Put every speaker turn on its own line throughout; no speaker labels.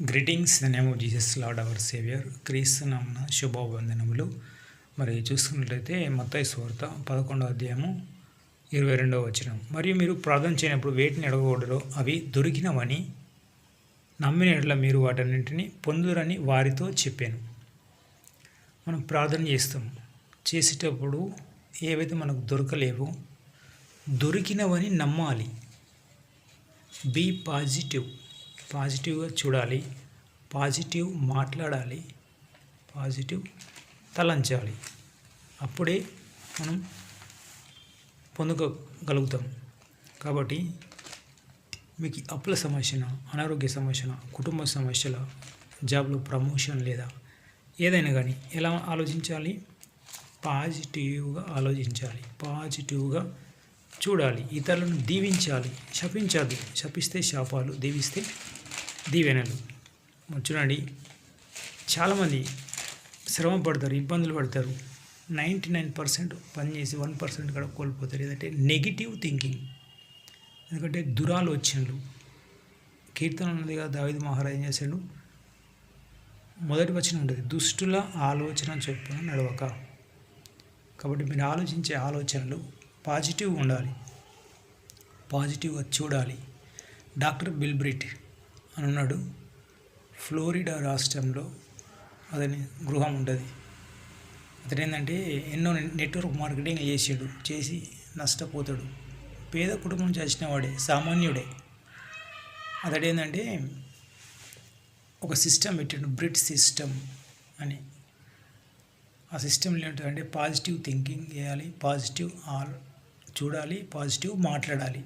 Greetings the name of Jesus lord our saviour క్రీస్తు నామమున శుభవందనములు. మరి చూసుకున్నట్లయితే మత్తయి సువార్త 11వ అధ్యాయము 22వ వచనం. మరియు మీరు ప్రార్థన చేయనప్పుడు వేటిని అడగకూడదో అవి దొరికినవని నమ్మిన యెడల మీరు వాటన్నింటినీ పొందురని వారితో చెప్పాను. మనం ప్రార్థన చేసేటప్పుడు ఏవైతే మనకు దొరకలేవో దొరికినవని నమ్మాలి. బీ పాజిటివ్గా చూడాలి, పాజిటివ్ మాట్లాడాలి, పాజిటివ్ తలంచాలి. అప్పుడే మనం పొందుకోగలుగుతాం. కాబట్టి మీకు అప్పుల సమస్యన, అనారోగ్య సమస్యన, కుటుంబ సమస్యల, జాబ్లో ప్రమోషన్ లేదా ఏదైనా కానీ ఎలా ఆలోచించాలి? పాజిటివ్గా ఆలోచించాలి, పాజిటివ్గా చూడాలి, ఇతరులను దీవించాలి, శపించద్దు. శపిస్తే శాపాలు, దీవిస్తే దీవెనలు. చూడండి, చాలామంది శ్రమ పడతారు, ఇబ్బందులు పడతారు. 99% పనిచేసి 1% కూడా కోల్పోతారు. ఏదంటే నెగిటివ్ థింకింగ్. ఎందుకంటే దురాలోచనలు. కీర్తన ఉన్నదిగా దావీదు మహారాజు ఏం చేశాడు? మొదటి వచనం ఉంటుంది, దుష్టుల ఆలోచన చొప్పున నడవక. కాబట్టి మీరు ఆలోచించే ఆలోచనలు పాజిటివ్గా ఉండాలి, పాజిటివ్గా చూడాలి. డాక్టర్ బిల్ బ్రిట్ అని ఉన్నాడు. ఫ్లోరిడా రాష్ట్రంలో అతని గృహం ఉంటుంది. అతను ఏంటంటే ఎన్నో నెట్వర్క్ మార్కెటింగ్ చేసి నష్టపోతాడు. పేద కుటుంబం నుంచి వచ్చిన వాడే, సామాన్యుడే. అతడు ఏంటంటే ఒక సిస్టమ్ పెట్టాడు, బ్రిట్ సిస్టమ్ అని. ఆ సిస్టంలో ఏంటంటే పాజిటివ్ థింకింగ్ చేయాలి, పాజిటివ్ చూడాలి, పాజిటివ్ మాట్లాడాలి.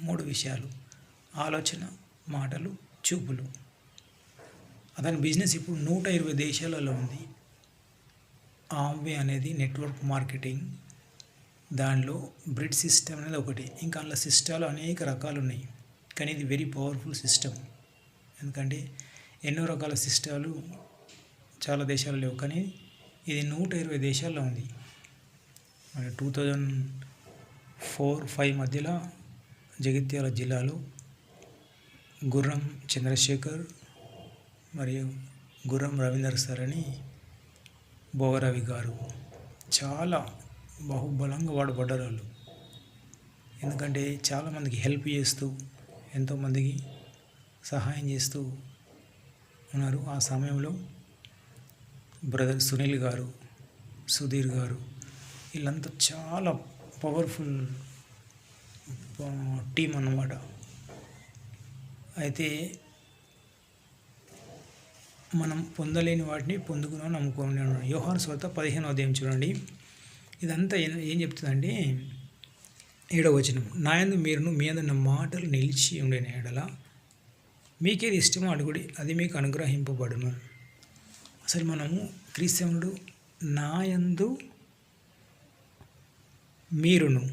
3 విషయాలు: ఆలోచన, మాటలు, చూపులు. అతని బిజినెస్ ఇప్పుడు 120 దేశాలలో ఉంది. ఆమ్వే అనేది నెట్వర్క్ మార్కెటింగ్. దానిలో బ్రిడ్ సిస్టమ్ అనేది ఒకటి. ఇంకా అందులో సిస్టాలు అనేక రకాలు ఉన్నాయి. కానీ ఇది వెరీ పవర్ఫుల్ సిస్టమ్. ఎందుకంటే ఎన్నో రకాల సిస్టాలు చాలా దేశాలు లేవు, కానీ ఇది 120 దేశాల్లో ఉంది. మరి 2004-05 మధ్యలో జగిత్యాల జిల్లాలో గుర్రం చంద్రశేఖర్ మరియు గుర్రం రవీందర్ సార్ అని భోగరవి గారు చాలా బాహుబలంగా వాడబడ్డారు వాళ్ళు. ఎందుకంటే చాలామందికి హెల్ప్ చేస్తూ, ఎంతోమందికి సహాయం చేస్తూ ఉన్నారు. ఆ సమయంలో బ్రదర్ సునీల్ గారు, సుధీర్ గారు, వీళ్ళంతా చాలా పవర్ఫుల్ టీం అన్నమాట. అయితే మనం పొందలేని వాటిని పొందుకున్నాం, నమ్ముకొని ఉన్నాం. యోహాను సువార్త 15వ అధ్యాయం చూడండి. ఇదంతా ఏం చెప్తుందంటే 7వ వచనం, నా యందు మీరును మీ యందు నా మాటలు నిలిచి ఉండిన యెడల మీకేది ఇష్టమో అడుగుడి, అది మీకు అనుగ్రహింపబడును. అసలు మనము క్రీస్తువుడు నా యందు మీరును,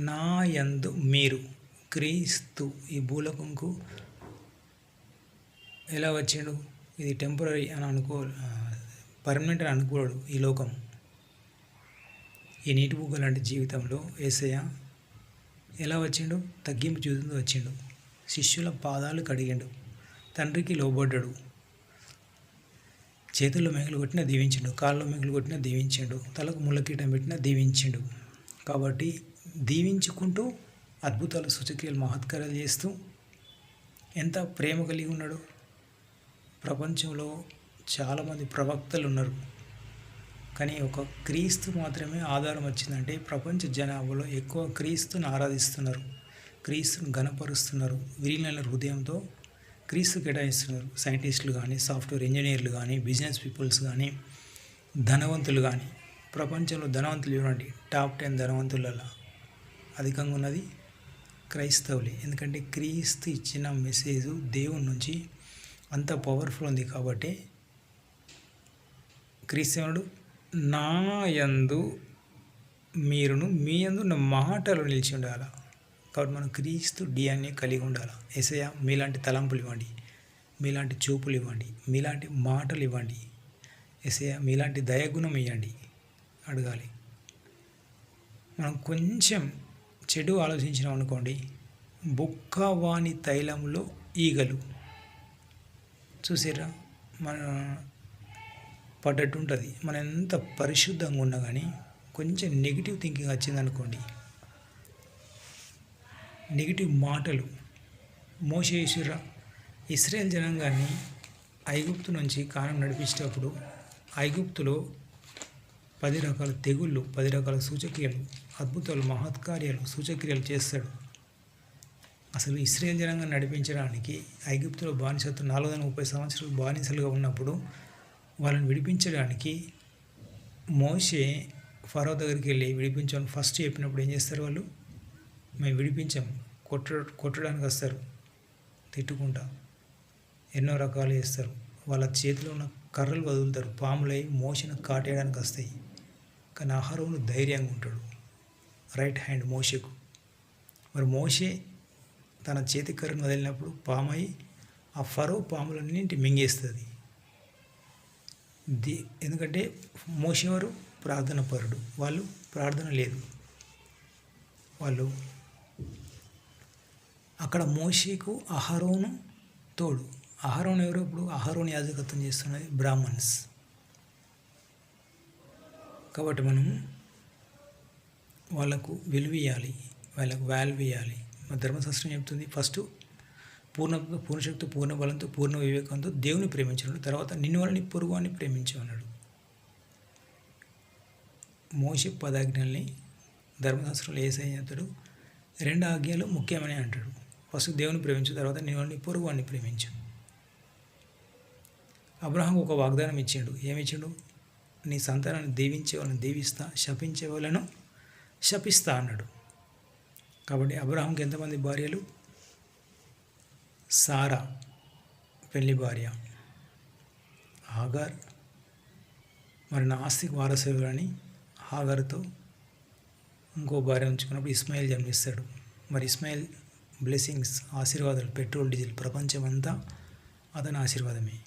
నా యందు మీరు. క్రీస్తు ఈ భూలోకంకు ఎలా వచ్చాడు? ఇది టెంపరీ అని పర్మనెంట్ అని అనుకోడు. ఈ లోకం, ఈ నీటి బుగ్గ లాంటి జీవితంలో యేసయ్య ఎలా వచ్చిండు? తగ్గింపు చూస్తూ వచ్చిండు. శిష్యుల పాదాలు కడిగాడు, తండ్రికి లోబడ్డాడు, చేతుల్లో మేకులు కొట్టినా దీవించిండు, కాళ్ళలో మేకులు కొట్టినా దీవించిండు, తలకు ముళ్ళకీటం పెట్టినా దీవించిండు. కాబట్టి దీవించుకుంటూ అద్భుతాలు, సూచక్రియలు, మహత్కార్యాలు చేస్తూ ఎంత ప్రేమ కలిగి ఉన్నాడు. ప్రపంచంలో చాలామంది ప్రవక్తలు ఉన్నారు, కానీ ఒక క్రీస్తు మాత్రమే ఆధారం వచ్చిందంటే ప్రపంచ జనాభాలో ఎక్కువ క్రీస్తుని ఆరాధిస్తున్నారు, క్రీస్తుని ఘనపరుస్తున్నారు, విరిగిన హృదయంతో క్రీస్తు కేటాయిస్తున్నారు. సైంటిస్టులు కానీ, సాఫ్ట్వేర్ ఇంజనీర్లు కానీ, బిజినెస్ పీపుల్స్ కానీ, ధనవంతులు కానీ. ప్రపంచంలో ధనవంతులు చూడండి, టాప్ 10 ధనవంతులలో అధికంగా ఉన్నది క్రైస్తవులే. ఎందుకంటే క్రీస్తు ఇచ్చిన మెసేజ్ దేవుని నుంచి అంత పవర్ఫుల్ ఉంది. కాబట్టి క్రీస్తువుడు నా యందు మీరును మీ యందు నా మాటలు నిలిచి ఉండాలి. కాబట్టి మనం క్రీస్తు డిఎన్ఏ కలిగి ఉండాలి. యేసయ్య మీలాంటి తలంపులు ఇవ్వండి, మీలాంటి చూపులు ఇవ్వండి, మీలాంటి మాటలు ఇవ్వండి, యేసయ్య మీలాంటి దయగుణం ఇవ్వండి అడగాలి. మనం కొంచెం చెడు ఆలోచించినాం అనుకోండి, బుక్కవాని తైలంలో ఈగలు. చూసారా మన పడ్డట్టు ఉంటుంది. మనం ఎంత పరిశుద్ధంగా ఉన్నా కానీ కొంచెం నెగిటివ్ థింకింగ్ వచ్చిందనుకోండి, నెగిటివ్ మాటలు. మోషే ఇశ్రాయేల్ జనాంగాన్ని ఐగుప్తు నుంచి కాలం నడిపించేటప్పుడు ఐగుప్తులో 10 రకాల తెగుళ్ళు, 10 రకాల సూచక్రియలు, అద్భుతాలు, మహత్కార్యాలు, సూచక్రియలు చేస్తాడు. అసలు ఇశ్రాయేల్ జనాంగాన్ని నడిపించడానికి ఐగుప్తులో బానిసత్వం 430 సంవత్సరాలు బానిసలుగా ఉన్నప్పుడు వాళ్ళని విడిపించడానికి మోషే ఫరో దగ్గరికి వెళ్ళి విడిపించాలని ఫస్ట్ చెప్పినప్పుడు ఏం చేస్తారు వాళ్ళు? మేము విడిపించాం, కొట్టడానికి వస్తారు, తిట్టుకుంటా ఎన్నో రకాలు చేస్తారు. వాళ్ళ చేతిలో ఉన్న కర్రలు వదులుతారు, పాములై మోషను కాటేయడానికి వస్తాయి. కానీ అహరోను ధైర్యంగా ఉంటాడు, రైట్ హ్యాండ్ మోషకు. మరి మోషే తన చేతి కర్రను వదిలినప్పుడు పామై ఆ ఫరో పాములన్నింటి మింగేస్తుంది. ఎందుకంటే మోషే వారు ప్రార్థన పరుడు, వాళ్ళు ప్రార్థన లేదు. వాళ్ళు అక్కడ మోషేకు అహరోను తోడు. అహరోను ఎవరు? ఇప్పుడు అహరోను యాజకత్వం చేస్తున్నది బ్రాహ్మణ్స్. కాబట్టి మనం వాళ్ళకు విలువ ఇవ్వాలి, వాళ్ళకు వాల్యూ ఇవ్వాలి. మా ధర్మశాస్త్రం చెప్తుంది, ఫస్ట్ పూర్ణశక్తి, పూర్ణ బలంతో, పూర్ణ వివేకంతో దేవుని ప్రేమించాడు, తర్వాత నిన్ను వాళ్ళని పొరుగు అని ప్రేమించమన్నాడు. మోషే 10 ఆజ్ఞల్ని ధర్మశాస్త్రంలో యేసయ్య చెప్తాడు, 2 ఆజ్ఞలు ముఖ్యమని అంటాడు. ఫస్ట్ దేవుని ప్రేమించు, తర్వాత నీ వాళ్ళని పొరుగు అని ప్రేమించు. అబ్రహాం ఒక వాగ్దానం ఇచ్చాడు. ఏమిచ్చాడు? నీ సంతానాన్ని దీవించే వాళ్ళని దీవిస్తా, శపించే వాళ్ళను శపిస్తా అన్నాడు. కాబట్టి అబ్రహాంకి ఎంతమంది భార్యలు? సారా పెళ్లి భార్య, హాగార్ మరి నా ఆస్తికి వారసులు అని హాగార్తో ఇంకో భార్య ఉంచుకున్నప్పుడు ఇస్మాయిల్ జన్మిస్తాడు. మరి ఇస్మాయిల్ బ్లెస్సింగ్స్, ఆశీర్వాదాలు, పెట్రోల్ డీజిల్, ప్రపంచమంతా అతని ఆశీర్వాదమే.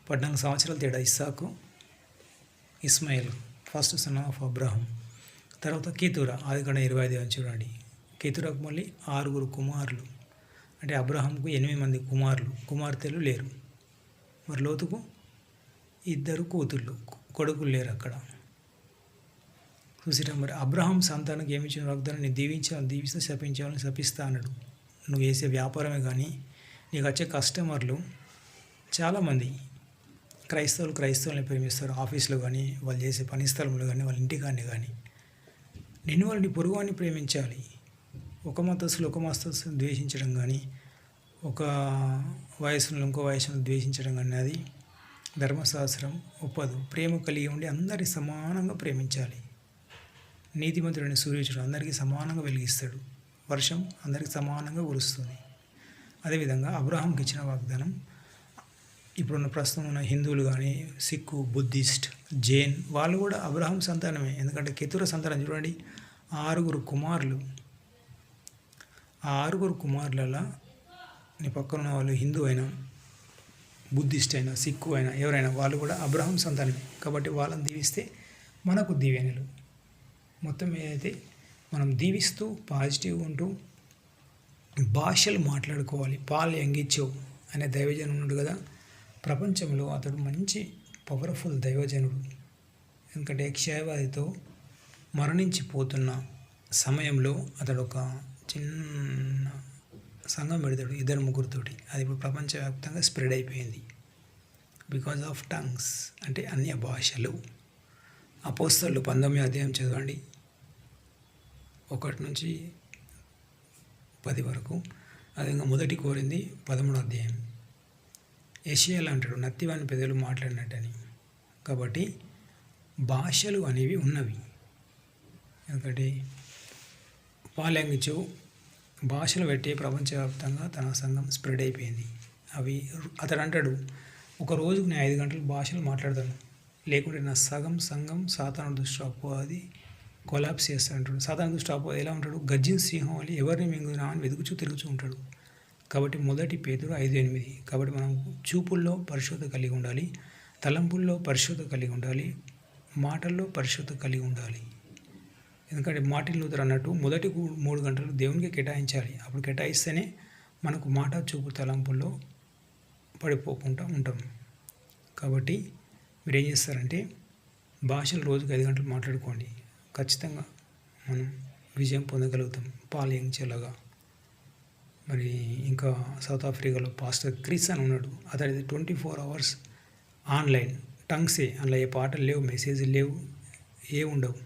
14 సంవత్సరాల తేడా Isaac, Ishmael, first son of Abraham. తర్వాత కేతురా, ఆదికాండం 25 చూడండి. కేతురాకు మళ్ళీ 6 కుమారులు. అంటే అబ్రహాంకు 8 మంది కుమార్తెలు లేరు. మరి లోతుకు 2 కూతుళ్ళు, కొడుకులు లేరు అక్కడ. చూసిరా, మరి అబ్రహాం సంతానానికి ఏమి ఇచ్చిన వాగ్దానం? నేను దీవిస్తే శపించేవాళ్ళని శపిస్తా అన్నాడు. నువ్వు వేసే వ్యాపారమే కానీ నీకు వచ్చే కస్టమర్లు చాలామంది క్రైస్తవుల్ని ప్రేమిస్తారు. ఆఫీస్లో కానీ, వాళ్ళు చేసే పని స్థలంలో కానీ, వాళ్ళ ఇంటికాన్ని కానీ. నిన్ను వాళ్ళని పొరుగువాన్ని ప్రేమించాలి. ఒక మతస్థులు ద్వేషించడం కానీ, ఒక వయసును ఇంకో వయసును ద్వేషించడం కానీ అది ధర్మశాస్త్రం ఒప్పదు. ప్రేమ కలిగి ఉండి అందరి సమానంగా ప్రేమించాలి. నీతిమంతుడైన సూర్యుడు అందరికీ సమానంగా వెలిగిస్తాడు, వర్షం అందరికీ సమానంగా కురుస్తుంది. అదేవిధంగా అబ్రహాంకి ఇచ్చిన వాగ్దానం ఇప్పుడున్న ప్రస్తుతం ఉన్న హిందువులు కానీ, సిక్కు, బుద్ధిస్ట్, జైన్ వాళ్ళు కూడా అబ్రహాం సంతానమే. ఎందుకంటే కేతుర సంతానం చూడండి, 6 కుమారులు. ఆ 6 కుమారులలో నీ పక్కన ఉన్న వాళ్ళు హిందూ అయినా, బుద్ధిస్ట్ అయినా, సిక్కు అయినా, ఎవరైనా వాళ్ళు కూడా అబ్రహాం సంతానమే. కాబట్టి వాళ్ళని దీవిస్తే మనకు దీవెనలు. మొత్తం ఏదైతే మనం దీవిస్తూ పాజిటివ్గా ఉంటూ భాషలు మాట్లాడుకోవాలి. పాల్ యంగిచ్చవ్ అనే దైవజనుడు ఉన్నాడు కదా, ప్రపంచంలో అతడు మంచి పవర్ఫుల్ దైవజనుడు. ఎందుకంటే క్షయవ్యాధితో మరణించిపోతున్న సమయంలో అతడు ఒక చిన్న సంఘం పెడతాడు 2-3తోటి. అది ఇప్పుడు ప్రపంచవ్యాప్తంగా స్ప్రెడ్ అయిపోయింది. బికాజ్ ఆఫ్ టంగ్స్, అంటే అన్య భాషలు. అపోస్తలులు 19వ అధ్యాయం చదవండి, 1 నుంచి 10 వరకు. అదేవిధంగా 1 కొరింథీ 13వ అధ్యాయం. యెషయాలు అంటాడు, నత్తివాని పెదవులు మాట్లాడినట్టని. కాబట్టి భాషలు అనేవి ఉన్నవి. ఎందుకంటే పాల్యంగిచు భాషలు పెట్టి ప్రపంచవ్యాప్తంగా తన సంఘం స్ప్రెడ్ అయిపోయింది. అవి అతడు అంటాడు, ఒక రోజుకు నేను 5 గంటలు భాషలు మాట్లాడతాను, లేకుంటే నా సగం సంఘం సాతాను దృష్టి అపోది కొలాప్స్ చేస్తాడు. సాతాను దృష్టి అపోది ఎలా ఉంటాడు? గర్జించిన సింహం అని ఎవరిని మింగునా అని వెతుకుచూ తిరుగుతూ ఉంటాడు. కాబట్టి 1 పేతురు 5:8. కాబట్టి మనం చూపుల్లో పరిశుద్ధత కలిగి ఉండాలి, తలంపుల్లో పరిశుద్ధత కలిగి ఉండాలి, మాటల్లో పరిశుద్ధత కలిగి ఉండాలి. ఎందుకంటే మార్టిన్ లూథర్ అన్నట్టు మొదటి 3 గంటలు దేవునికి కేటాయించాలి. అప్పుడు కేటాయిస్తేనే మనకు మాట చూపు తలంపుల్లో పడిపోకుండా ఉంటాం. కాబట్టి మీరు ఏం చేస్తారంటే భాషలు రోజుకు 5 గంటలు మాట్లాడుకోండి. ఖచ్చితంగా మనం విజయం పొందగలుగుతాం. పాల్ యంగ్‌చెలాగా. మరి ఇంకా సౌత్ ఆఫ్రికాలో పాస్టర్ క్రిస్ అని ఉన్నాడు. అతడిది 24 అవర్స్ ఆన్‌లైన్ టంగ్సే. అందులో ఏ పాటలు లేవు, మెసేజ్‌లు లేవు, ఉండవు.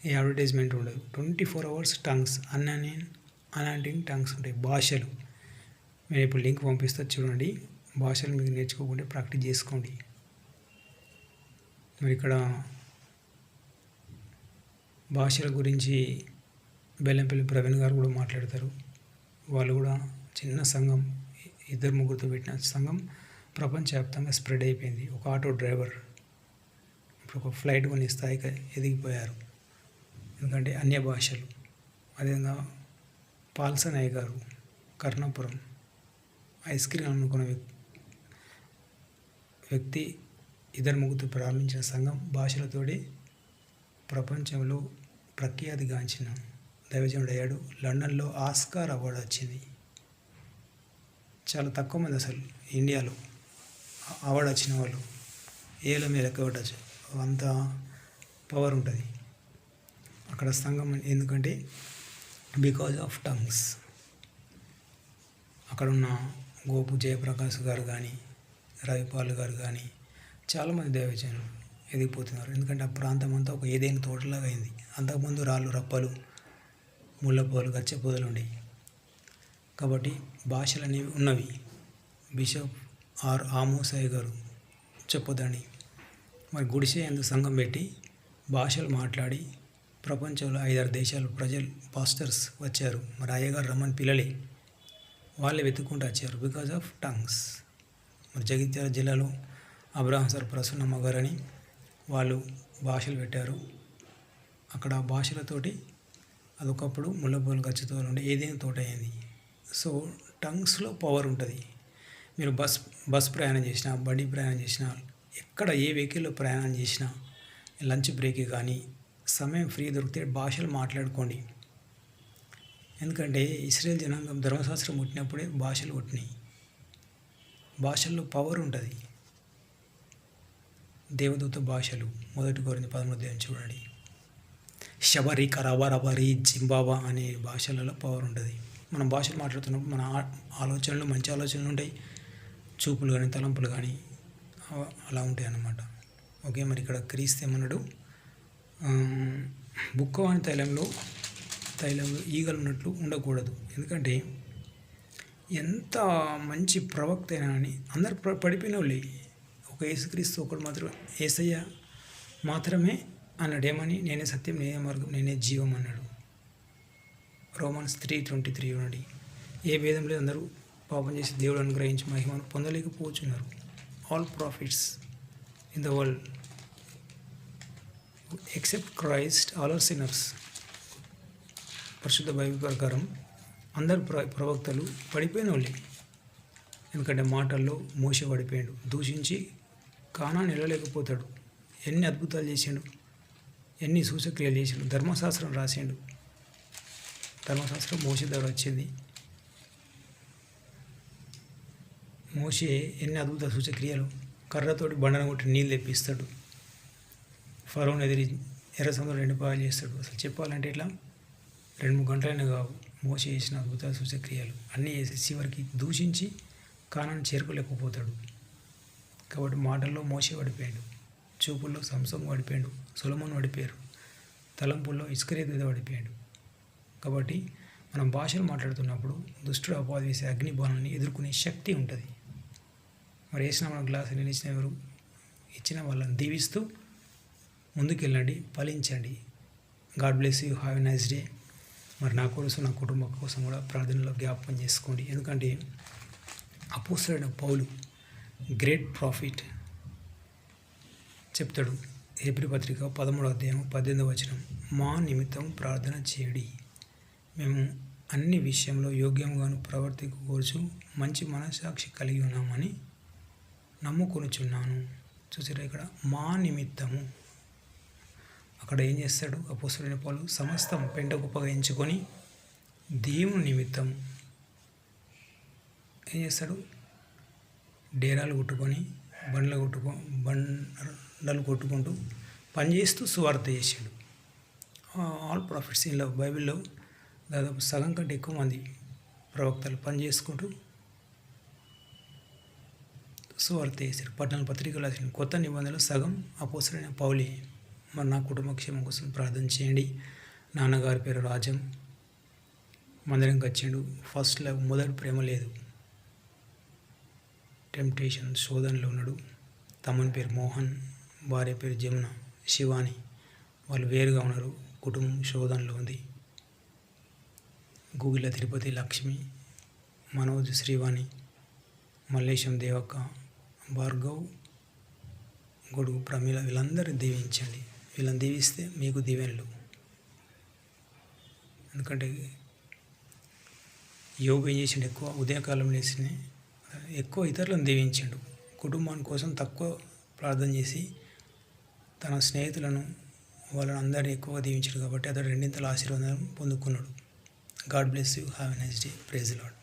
ఏ అడ్వర్టైజ్మెంట్ ఉండదు. 24 అవర్స్ టంగ్స్ అన్‌అండింగ్ టంగ్స్ ఉంటాయి. భాషలు. నేను ఇప్పుడు లింక్ పంపిస్తా చూడండి. భాషలు మీకు నేర్చుకోకుండా ప్రాక్టీస్ చేసుకోండి. మరి ఇక్కడ భాషల గురించి బెల్లంపల్లి ప్రవీణ్ గారు కూడా మాట్లాడతారు. వాళ్ళు కూడా చిన్న సంఘం, 2-3 పెట్టిన సంఘం ప్రపంచవ్యాప్తంగా స్ప్రెడ్ అయిపోయింది. ఒక ఆటో డ్రైవర్ ఇప్పుడు ఒక ఫ్లైట్ కొనే స్థాయికి ఎదిగిపోయారు. ఎందుకంటే అన్య భాషలు. అదేవిధంగా పాల్సనయ్య గారు కర్ణాపురం ఐస్ క్రీమ్ అమ్ముకున్న వ్యక్తి 2-3 ప్రారంభించిన సంఘం భాషలతోటి ప్రపంచంలో ప్రఖ్యాతిగాంచిన దైవజనుడయ్యాడు. లండన్లో ఆస్కార్ అవార్డు వచ్చింది. చాలా తక్కువ మంది అసలు ఇండియాలో అవార్డు వచ్చిన వాళ్ళు ఏళ్ళ మీద లెక్క పెట్టచ్చు. అంత పవర్ ఉంటుంది అక్కడ సంఘం. ఎందుకంటే బికాజ్ ఆఫ్ టంగ్స్. అక్కడున్న గోపు జయప్రకాష్ గారు కానీ, రవిపాల్ గారు కానీ చాలామంది దైవజనులు ఎదిగిపోతున్నారు. ఎందుకంటే ఆ ప్రాంతం అంతా ఒక ఏదైనా తోటలాగా అయింది. అంతకుముందు రాళ్ళు, రప్పలు, ముళ్ళపోలు, గచ్చపోదలు ఉండేవి. కాబట్టి భాషలు అనేవి ఉన్నవి. బిషప్ ఆర్ ఆమోసయ్య గారు చెప్పొద్దండి. మరి గుడిసె ఎందుకు సంఘం పెట్టి భాషలు మాట్లాడి ప్రపంచంలో 5-6 దేశాలు ప్రజలు పాస్టర్స్ వచ్చారు. మరి అయ్యగారు రమ్మని పిల్లలే వాళ్ళే వెతుక్కుంటూ వచ్చారు. Because of tongues. మరి జగిత్యాల జిల్లాలో అబ్రహాం సార్ ప్రసన్నమ్మ గారని వాళ్ళు భాషలు పెట్టారు. అక్కడ భాషలతోటి అదొకప్పుడు ముళ్ళపోలు, గచ్చతోలు ఉండే ఏదైనా తోట అయింది. సో టంగ్స్లో పవర్ ఉంటుంది. మీరు బస్ ప్రయాణం చేసినా, బండి ప్రయాణం చేసినా, ఎక్కడ ఏ వెహికల్లో ప్రయాణం చేసినా, లంచ్ బ్రేక్ కానీ సమయం ఫ్రీ దొరికితే భాషలు మాట్లాడుకోండి. ఎందుకంటే ఇశ్రాయేల్ జనాంగం ధర్మశాస్త్రం పుట్టినప్పుడే భాషలు పుట్టినాయి. భాషల్లో పవర్ ఉంటుంది. దేవదూత భాషలు 1 కొరింథీ 13 చూడండి. శబరి, కరాబరబరి, జింబాబా అనే భాషలలో పవర్ ఉంటుంది. మనం భాషలు మాట్లాడుతున్నప్పుడు మన ఆలోచనలు, మంచి ఆలోచనలు ఉంటాయి. చూపులు కానీ, తలంపులు కానీ అలా ఉంటాయి అన్నమాట. ఓకే, మరి ఇక్కడ క్రీస్తు ఏమన్నాడు? బుక్కవాని తైలంలో ఈగలు ఉన్నట్లు ఉండకూడదు. ఎందుకంటే ఎంత మంచి ప్రవక్త అయినా అని అందరు పడిపోయిన వాళ్ళే. ఒక యేసుక్రీస్తు ఒకడు మాత్రం, యేసయ్య మాత్రమే అన్నాడు. ఏమని? నేనే సత్యం, నేనే మార్గం, నేనే జీవం అన్నాడు. రోమన్స్ 3:23 చూడండి. ఏ భేదం లేదు, అందరూ పాపం చేసి దేవుడు అనుగ్రహించి మహిమను పొందలేకపోతున్నారు. All prophets in the world except Christ all are sinners. పరిశుద్ధ బైబిల్ ప్రకారం అందరు ప్రవక్తలు పడిపోయిన వాళ్ళే. ఎందుకంటే మాటల్లో మోసే పడిపోయాడు. దూషించి కానాన్ని వెళ్ళలేకపోతాడు. ఎన్ని అద్భుతాలు చేసిండు, ఎన్ని సూచక్రియలు చేసిండు. ధర్మశాస్త్రం రాసిండు. ధర్మశాస్త్రం మోసే ద్వారా వచ్చింది. మోసే ఎన్ని అద్భుత సూచక్రియలు. కర్రతోటి బండను కొట్టి నీళ్ళు తెప్పిస్తాడు. ఫరోని ఎదిరి ఎర్ర సముద్రం 2 పాయలు చేస్తాడు. అసలు చెప్పాలంటే ఇట్లా 2-3 గంటలైనా కావు మోసే చేసిన అద్భుత సూచక్రియలు అన్నీ చేసి చివరికి దూషించి కానాన్ని చేరుకోలేకపోతాడు. కాబట్టి మాటల్లో మోసే పడిపోయాడు. చూపుల్లో సంసోను పడిపోయాడు. సొలొమోను పడిపోయారు. తలంపుల్లో ఇస్కరియోతు మీద పడిపోయాడు. కాబట్టి మనం భాషలు మాట్లాడుతున్నప్పుడు దుష్టుడు అపవాది వేసే అగ్నిబాణాన్ని ఎదుర్కొనే శక్తి ఉంటుంది. మరి వేసిన మన గ్లాసు నిలిచిన ఎవరు? ఇచ్చిన వాళ్ళని దీవిస్తూ ముందుకెళ్ళండి, ఫలించండి. God bless you. Have a nice day. మరి నా కోసం, నా కుటుంబం కోసం కూడా ప్రార్థనలో జ్ఞాపకం చేసుకోండి. ఎందుకంటే అపోస్తలుడైన పౌలు గ్రేట్ ప్రాఫిట్ చెప్తాడు. హెబ్రీ పత్రిక 13:18 మా నిమిత్తం ప్రార్థన చేయడి. మేము అన్ని విషయంలో యోగ్యంగాను ప్రవర్తించుకోవచ్చు మంచి మనస్సాక్షి కలిగి ఉన్నామని నమ్ముకొనుచున్నాను. చూసారా ఇక్కడ మా నిమిత్తము. అక్కడ ఏం చేస్తాడు అపోస్తలుడైన పౌలు? సమస్తం పెంట కుప్పగా ఎంచుకొని దేవుని నిమిత్తం ఏం చేస్తాడు, డేరాలు కొట్టుకొని బండలు కొట్టుకుంటూ పనిచేస్తూ సువార్త చేసాడు. ఆల్ ప్రాఫిట్స్ ఇందులో బైబిల్లో దాదాపు సగం కంటే ఎక్కువ మంది ప్రవక్తలు పని చేసుకుంటూ సువార్త చేశారు. 14 పత్రికలు రాసిన కొత్త నిబంధనలు సగం అపోస్తలుడైన పౌలే. మరి నా కుటుంబ క్షేమం కోసం ప్రార్థన చేయండి. నాన్నగారి పేరు రాజం, మందిరంకి వచ్చిండు. ఫస్ట్ లవ్, మొదటి ప్రేమ లేదు, టెంప్టేషన్ శోధనలో ఉన్నాడు. తమ్ముని పేరు మోహన్, భార్య పేరు జమున, శివాని. వాళ్ళు వేరుగా ఉన్నారు, కుటుంబం శోధనలో ఉంది. గూగుల్లో తిరుపతి లక్ష్మి, మనోజ్ శ్రీవాణి, మల్లేశం దేవక్క, భార్గవ్, గొడుగు ప్రమీల. వీళ్ళందరినీ దీవించండి. వీళ్ళని దీవిస్తే మీకు దీవెనలు. ఎందుకంటే యోగా ఏం చేసిండు, ఎక్కువ ఉదయకాలం లేచి ఎక్కువ ఇతరులను దీవించిండు. కుటుంబాని కోసం తక్కువ ప్రార్థన చేసి తన స్నేహితులను వాళ్ళని అందరినీ ఎక్కువగా దీవించాడు. కాబట్టి అతడు రెండింతల ఆశీర్వాదం పొందుకున్నాడు. God bless you. Have a nice day. Praise the lord.